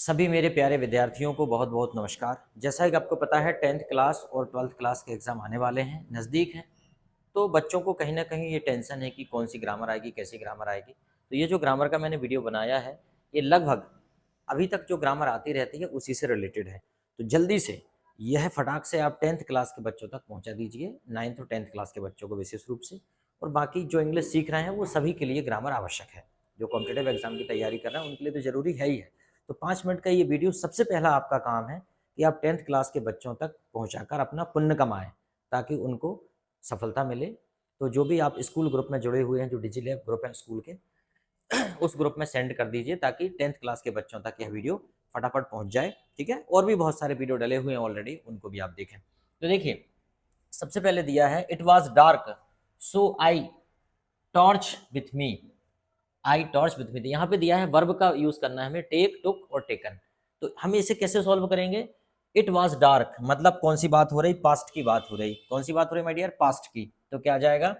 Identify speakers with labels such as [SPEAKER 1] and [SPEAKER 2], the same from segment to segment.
[SPEAKER 1] सभी मेरे प्यारे विद्यार्थियों को बहुत बहुत नमस्कार। जैसा कि आपको पता है 10th क्लास और 12th क्लास के एग्ज़ाम आने वाले हैं, नज़दीक हैं। तो बच्चों को कहीं ना कहीं ये टेंशन है कि कौन सी ग्रामर आएगी, कैसी ग्रामर आएगी। तो ये जो ग्रामर का मैंने वीडियो बनाया है, ये लगभग अभी तक जो ग्रामर आती रहती है उसी से रिलेटेड है। तो जल्दी से यह फटाक से आप 10th क्लास के बच्चों तक पहुँचा दीजिए, 9th और 10th क्लास के बच्चों को विशेष रूप से। और बाकी जो इंग्लिश सीख रहे हैं वो सभी के लिए ग्रामर आवश्यक है। जो कॉम्पिटेटिव एग्जाम की तैयारी कर रहे हैं उनके लिए तो ज़रूरी है ही है। तो 5 मिनट का ये वीडियो सबसे पहला आपका काम है कि आप 10th क्लास के बच्चों तक पहुंचाकर अपना पुण्य कमाएं, ताकि उनको सफलता मिले। तो जो भी आप स्कूल ग्रुप में जुड़े हुए हैं, जो डिजिलैब ग्रुप है स्कूल के, उस ग्रुप में सेंड कर दीजिए ताकि 10th क्लास के बच्चों तक यह वीडियो फटाफट पहुंच जाए। ठीक है, और भी बहुत सारे वीडियो डले हुए हैं ऑलरेडी, उनको भी आप देखें। तो देखिए, सबसे पहले दिया है it was dark so I torch with me. I torch with me, यहाँ पे दिया है वर्ब का यूज करना है हमें, टेक, टुक और टेकन। तो हम इसे कैसे सॉल्व करेंगे? इट वॉज डार्क मतलब कौन सी बात हो रही? पास्ट की बात हो रही। कौन सी बात हो रही माय डियर? पास्ट की। तो क्या आ जाएगा?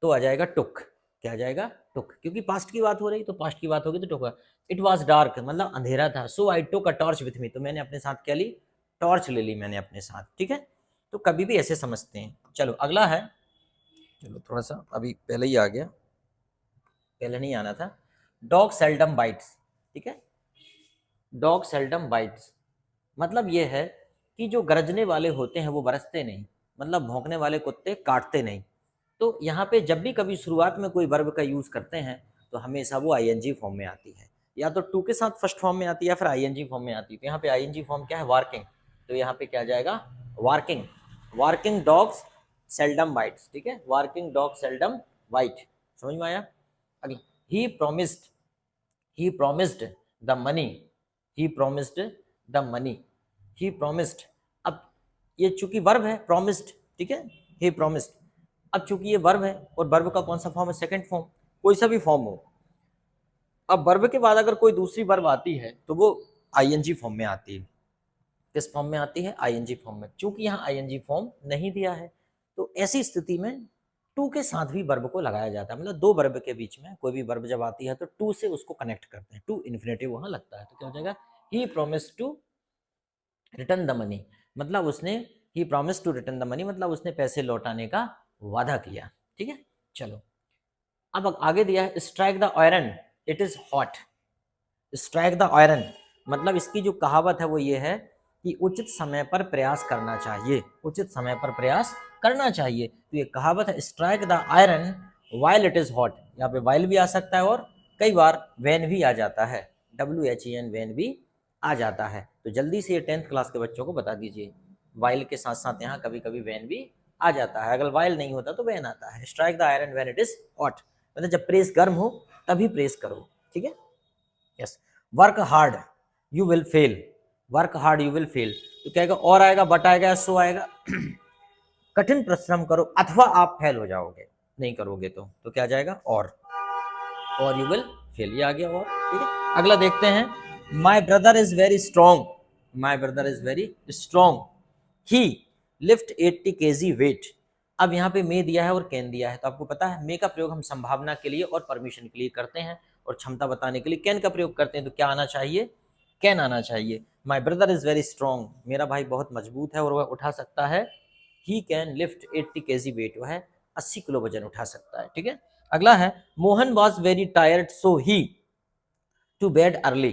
[SPEAKER 1] तो आ जाएगा टुक। क्या आ जाएगा? टुक, क्योंकि पास्ट की बात हो रही तो पास्ट की बात होगी तो टुक। इट वॉज डार्क मतलब अंधेरा था। सो आई टुक अ टॉर्च विथ मी, तो मैंने अपने साथ क्या ली? टॉर्च ले ली मैंने अपने साथ। ठीक है, तो कभी भी ऐसे समझते हैं। चलो अगला है, चलो थोड़ा सा अभी पहले ही आ गया, पहले नहीं आना था। Dog seldom bytes. ठीक है, डॉग सेल्डम बाइट्स मतलब ये है कि जो गरजने वाले होते हैं वो बरसते नहीं, मतलब भौंकने वाले कुत्ते काटते नहीं। तो यहाँ पे जब भी कभी शुरुआत में कोई वर्ब का यूज करते हैं तो हमेशा वो आईएनजी फॉर्म में आती है, या तो टू के साथ फर्स्ट फॉर्म में आती है या फिर आईएनजी फॉर्म में आती है। तो यहाँ पे आईएनजी फॉर्म क्या है? वार्किंग। तो यहाँ पे क्या जाएगा? Working. Working dogs seldom bytes. ठीक है, वार्किंग डॉग सेल्डम बाइट। समझ में आया? अगला, ही promised, he promised the money, he promised the money, he promised। अब ये चूंकि वर्ब है promised, ठीक है, he promised। अब चूंकि ये वर्ब है और वर्ब का कौन सा फॉर्म है? Second form. कोई सा भी फॉर्म हो, अब वर्ब के बाद अगर कोई दूसरी वर्ब आती है तो वो आईएनजी फॉर्म में आती है। किस फॉर्म में आती है? आईएनजी फॉर्म में। चूंकि यहाँ आईएनजी फॉर्म नहीं दिया है तो ऐसी स्थिति में टू के साथ भी वर्ब को लगाया जाता है। मतलब दो वर्ब के बीच में कोई भी वर्ब जब आती है तो टू से उसको कनेक्ट करते हैं, टू इन्फिनेटिव वहां लगता है। तो क्या हो जाएगा? He promise to return the money, मतलब उसने, he promise to return the money मतलब उसने पैसे लौटाने का वादा किया। ठीक है, चलो अब आगे दिया है strike the iron it is hot. Strike the iron मतलब इसकी जो कहावत है वो ये है कि उचित समय पर प्रयास करना चाहिए, उचित समय पर प्रयास करना चाहिए। तो ये कहावत है strike the iron while it is hot. यहाँ पे वाइल भी आ सकता है और कई बार वैन भी आ जाता है, WHEN वैन भी आ जाता है। तो जल्दी से ये 10th क्लास के बच्चों को बता दीजिए, वाइल के साथ साथ यहाँ कभी कभी वैन भी आ जाता है। अगर वाइल नहीं होता तो वैन आता है। Strike the iron when it is hot मतलब जब प्रेस गर्म हो तभी प्रेस करो। ठीक है, yes. Work hard you will fail, work hard you will fail. तो क्या आएगा? और आएगा, बट आएगा, सो आएगा। कठिन परिश्रम करो अथवा आप फेल हो जाओगे, नहीं करोगे तो क्या जाएगा? और यू विल फेल, ये आ गया और। ठीक है, अगला देखते हैं। My brother is very strong, my brother is very strong, he lift 80 kg weight. अब यहाँ पे मे दिया है और कैन दिया है, तो आपको पता है मे का प्रयोग हम संभावना के लिए और परमिशन के लिए करते हैं, और क्षमता बताने के लिए कैन का प्रयोग करते हैं। तो क्या आना चाहिए? कैन आना चाहिए। माई ब्रदर इज वेरी स्ट्रॉन्ग, मेरा भाई बहुत मजबूत है और वह उठा सकता है। He can lift 80 kg weight, वह 80 किलो वजन उठा सकता है। ठीक है, अगला है Mohan was very tired so he to bed early.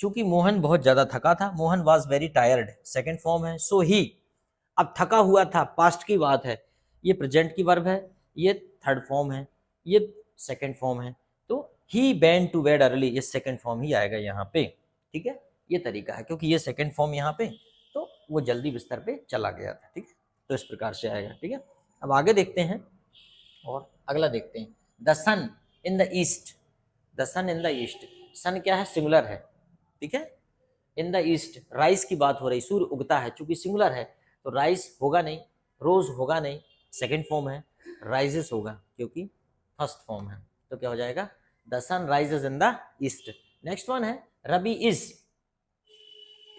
[SPEAKER 1] चूंकि मोहन बहुत ज्यादा थका था, Mohan was very tired second form है, सो ही अब थका हुआ था, पास्ट की बात है, ये प्रेजेंट की वर्ब है, ये थर्ड फॉर्म है, ये सेकंड फॉर्म है। तो he went to bed early, ये सेकंड फॉर्म ही आएगा यहाँ पे। ठीक है, ये तरीका है, क्योंकि ये सेकंड फॉर्म यहाँ पे, तो वो जल्दी बिस्तर पे चला गया था। ठीक है, तो इस प्रकार से आएगा। ठीक है, अब आगे देखते हैं और अगला देखते हैं। The sun in the east, the sun in the east, sun क्या है? सिंगुलर है। ठीक है, इन द ईस्ट राइस की बात हो रही, सूर्य उगता है, चूंकि सिंगुलर है तो राइस होगा नहीं, रोज होगा नहीं, सेकंड फॉर्म है, राइजेस होगा क्योंकि फर्स्ट फॉर्म है। तो क्या हो जाएगा? The sun rises in the east. Next one है Rabi is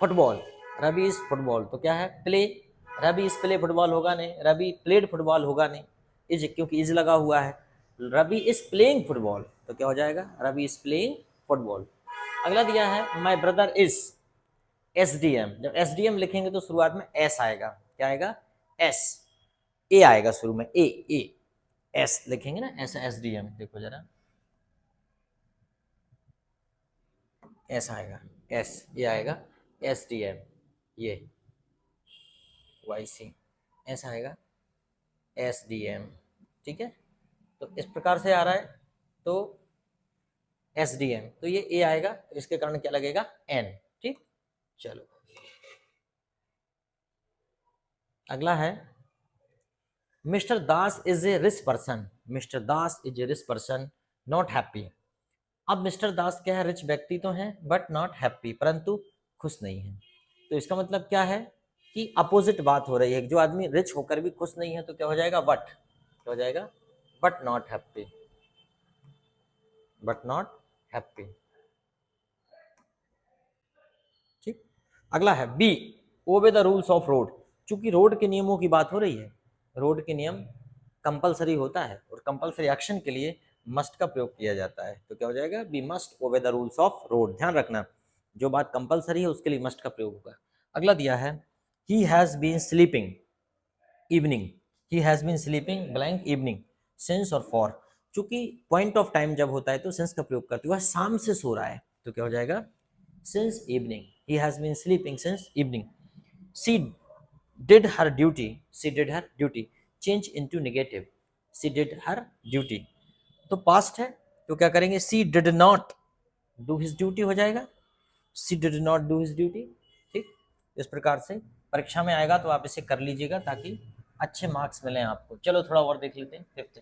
[SPEAKER 1] football, Rabi is football, तो क्या है? Play, Rabi is play football होगा नहीं, रबी प्लेड फुटबॉल होगा नहीं, इज क्योंकि इज लगा हुआ है। रबी इज प्लेइंग फुटबॉल, तो क्या हो जाएगा? रबी इज प्लेइंग फुटबॉल। अगला दिया है माई ब्रदर इज SDM। जब SDM लिखेंगे तो शुरुआत में S आएगा, क्या आएगा? S, A आएगा शुरू में, ए S लिखेंगे ना, ऐसा SDM। देखो जरा, S आएगा, S, ये आएगा SDM, ये YC, ऐसा आएगा SDM। ठीक है, तो इस प्रकार से आ रहा है, तो SDM, तो ये A आएगा, तो इसके कारण क्या लगेगा? N। ठीक, चलो अगला है mister Das is a rich person. Mister Das is a rich person, not happy. अब मिस्टर दास क्या है? रिच व्यक्ति तो हैं बट नॉट हैप्पी, परंतु खुश नहीं है। तो इसका मतलब क्या है कि अपोजिट बात हो रही है। जो आदमी रिच होकर भी खुश नहीं है तो क्या हो जाएगा? बट, क्या हो जाएगा? But not happy, but not happy. ठीक, अगला है be, obey the rules of road. चूंकि रोड के नियमों की बात हो रही है, रोड के नियम कंपलसरी होता है और कंपलसरी एक्शन के लिए मस्ट का प्रयोग किया जाता है, तो क्या हो जाएगा? Be must obey the rules of road. ध्यान रखना, जो बात कंपलसरी है उसके लिए मस्ट का प्रयोग होगा। अगला दिया है he has been sleeping evening. He has been sleeping blank evening since और फॉर। चूंकि पॉइंट ऑफ टाइम जब होता है तो सिंस का प्रयोग करते हुए शाम से सो रहा है, तो क्या हो जाएगा? Since evening. He has been sleeping since evening. She did her duty, she did her duty, change into negative, she did her duty. तो पास्ट है तो क्या करेंगे? She did not do his duty हो जाएगा, she did not do his duty. ठीक, इस प्रकार से परीक्षा में आएगा तो आप इसे कर लीजिएगा ताकि अच्छे मार्क्स मिलें आपको। चलो थोड़ा और देख लेते हैं। Fifth,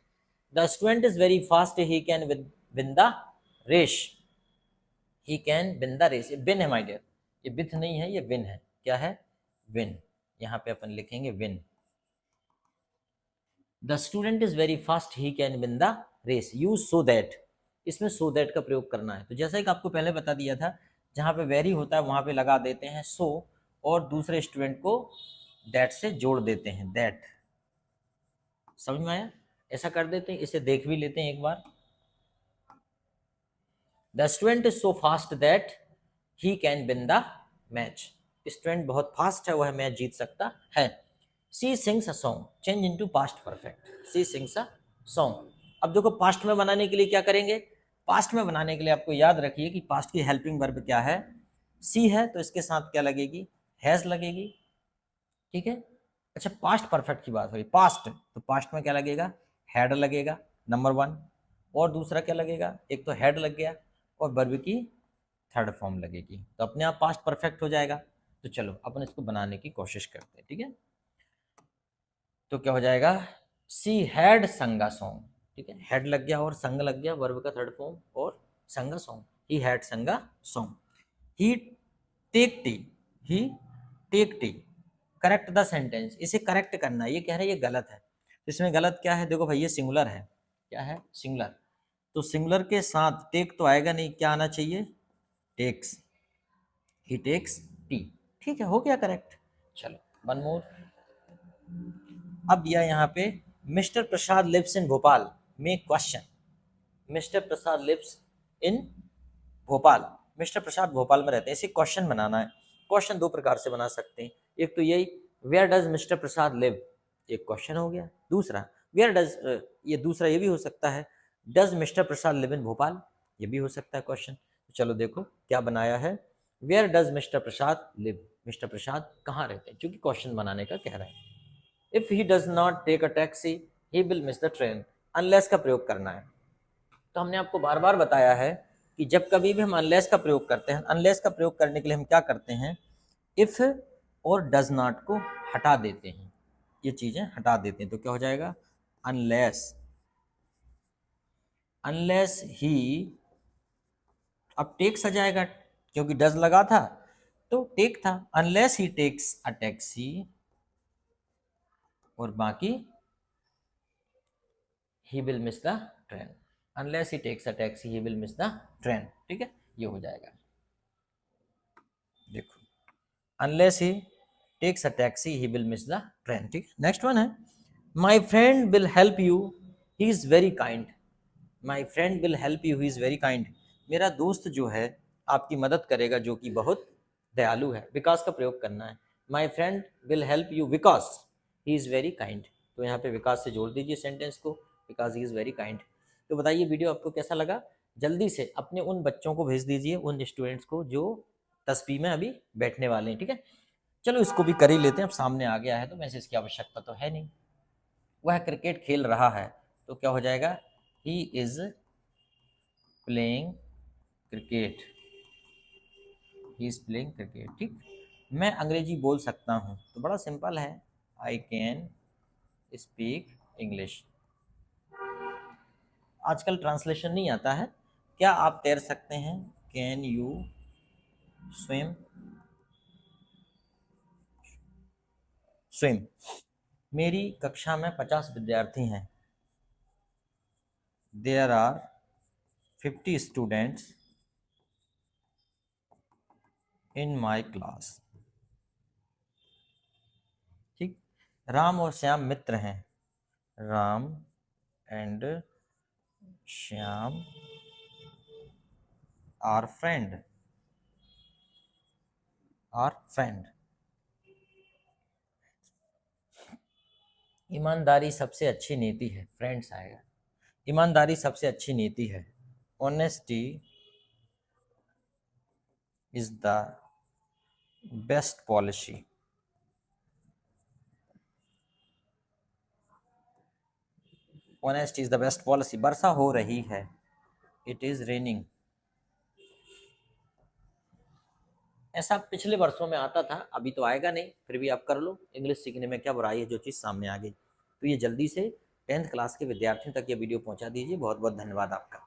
[SPEAKER 1] the student is very fast, he can win the race. He can win the race, ये विन है माय डियर, ये विथ नहीं है, ये विन है। क्या है? विन। यहाँ पे अपन लिखेंगे win. The student is very fast, he can win the race, use so that. इसमें सो दैट का प्रयोग करना है। तो जैसा कि आपको पहले बता दिया था, जहाँ पे वेरी होता है वहाँ पे लगा देते हैं सो, और दूसरे स्टूडेंट को दैट से जोड़ देते हैं, दैट। समझ में आया? ऐसा कर देते हैं, इसे देख भी लेते हैं एक बार। The student is so fast that he can win the match. Student बहुत फास्ट है, वह मैच जीत सकता है। She sings a song, change into past perfect, she sings a song. अब देखो पास्ट में बनाने के लिए क्या करेंगे? पास्ट में बनाने के लिए आपको याद रखिए कि पास्ट की हेल्पिंग वर्ब क्या है? सी है, तो इसके साथ क्या लगेगी? हैज लगेगी। ठीक है, अच्छा पास्ट परफेक्ट की बात हो रही, पास्ट, तो पास्ट में क्या लगेगा? हैड लगेगा, नंबर वन। और दूसरा क्या लगेगा? एक तो हैड लग गया और वर्ब की थर्ड फॉर्म लगेगी, तो अपने आप पास्ट परफेक्ट हो जाएगा। तो चलो अपन इसको बनाने की कोशिश करते हैं। ठीक है, तो क्या हो जाएगा? She had sang a song. ठीक है, हेड लग गया और संग लग गया, वर्ब का थर्ड फॉर्म, और sang a song, he had sang a song. He take tea, he take tea. Correct the sentence, इसे करेक्ट करना है। ये कह रहे हैं ये गलत है, तो इसमें गलत क्या है? देखो भाई ये सिंगुलर है, क्या है? सिंगुलर। तो सिंगुलर के साथ टेक तो आएगा नहीं, क्या आना चाहिए? टेक्स, ही टेक्स टी। ठीक है, हो गया करेक्ट। चलो वन मोर। अब दिया यहाँ पे mister Prasad lives in Bhopal में question. Mister Prasad lives in Bhopal, mister Prasad Bhopal में रहते हैं, इसे क्वेश्चन बनाना है। क्वेश्चन दो प्रकार से बना सकते हैं। एक तो यही, where does mister Prasad live, एक क्वेश्चन हो गया। दूसरा वेयर डज, ये दूसरा ये भी हो सकता है, does mister Prasad live in Bhopal, ये भी हो सकता है क्वेश्चन। तो चलो देखो क्या बनाया है, where does mister Prasad live, mister Prasad कहाँ रहते हैं, क्योंकि क्वेश्चन बनाने का कह रहे हैं। If he does not take a taxi he will miss the train, unless का प्रयोग करना है। तो हमने आपको बार बार बताया है कि जब कभी भी हम अनलेस का प्रयोग करते हैं, अनलेस का प्रयोग करने के लिए हम क्या करते हैं? इफ और डज नॉट को हटा देते हैं, ये चीजें हटा देते हैं, तो क्या हो जाएगा? अनलेस, अनलेस ही, अब टेक्स आ जाएगा क्योंकि डज लगा था तो टेक था। Unless he takes a taxi, और बाकी he will miss the train, unless he takes a taxi he will miss the train. ठीक है, ये हो जाएगा। देखो, unless he takes a taxi he will miss the train. ठीक, नेक्स्ट वन है my friend will help you, he is very kind. My friend will help you, he is very kind. मेरा दोस्त जो है आपकी मदद करेगा, जो कि बहुत दयालु है। विकास का प्रयोग करना है। My friend will help you because he is very kind. तो यहाँ पे विकास से जोड़ दीजिए सेंटेंस को, because he is very kind. तो बताइए वीडियो आपको कैसा लगा। जल्दी से अपने उन बच्चों को भेज दीजिए, उन स्टूडेंट्स को जो 10वीं में अभी बैठने वाले हैं, ठीक है। चलो इसको भी कर ही लेते हैं, अब सामने आ गया है तो वैसे इसकी आवश्यकता तो है नहीं। वह क्रिकेट खेल रहा है, तो क्या हो जाएगा, he is playing cricket, he is playing cricket, ठीक। मैं अंग्रेजी बोल सकता हूँ, तो बड़ा सिंपल है, आई कैन स्पीक इंग्लिश। आजकल ट्रांसलेशन नहीं आता है। क्या आप तैर सकते हैं, कैन यू स्विम, स्विम। मेरी कक्षा में 50 विद्यार्थी हैं, there are 50 students in my class, ठीक। राम और श्याम मित्र हैं, Ram and Shyam are friend, are friend. ईमानदारी सबसे अच्छी नीति है, फ्रेंड्स आएगा। ईमानदारी सबसे अच्छी नीति है, honesty is the best policy. Honesty is the best policy. वर्षा हो रही है, इट इज रेनिंग। ऐसा पिछले वर्षों में आता था, अभी तो आएगा नहीं, फिर भी आप कर लो। इंग्लिश सीखने में क्या बुराई है, जो चीज़ सामने आ गई। तो ये जल्दी से 10th क्लास के विद्यार्थियों तक ये वीडियो पहुंचा दीजिए। बहुत बहुत धन्यवाद आपका।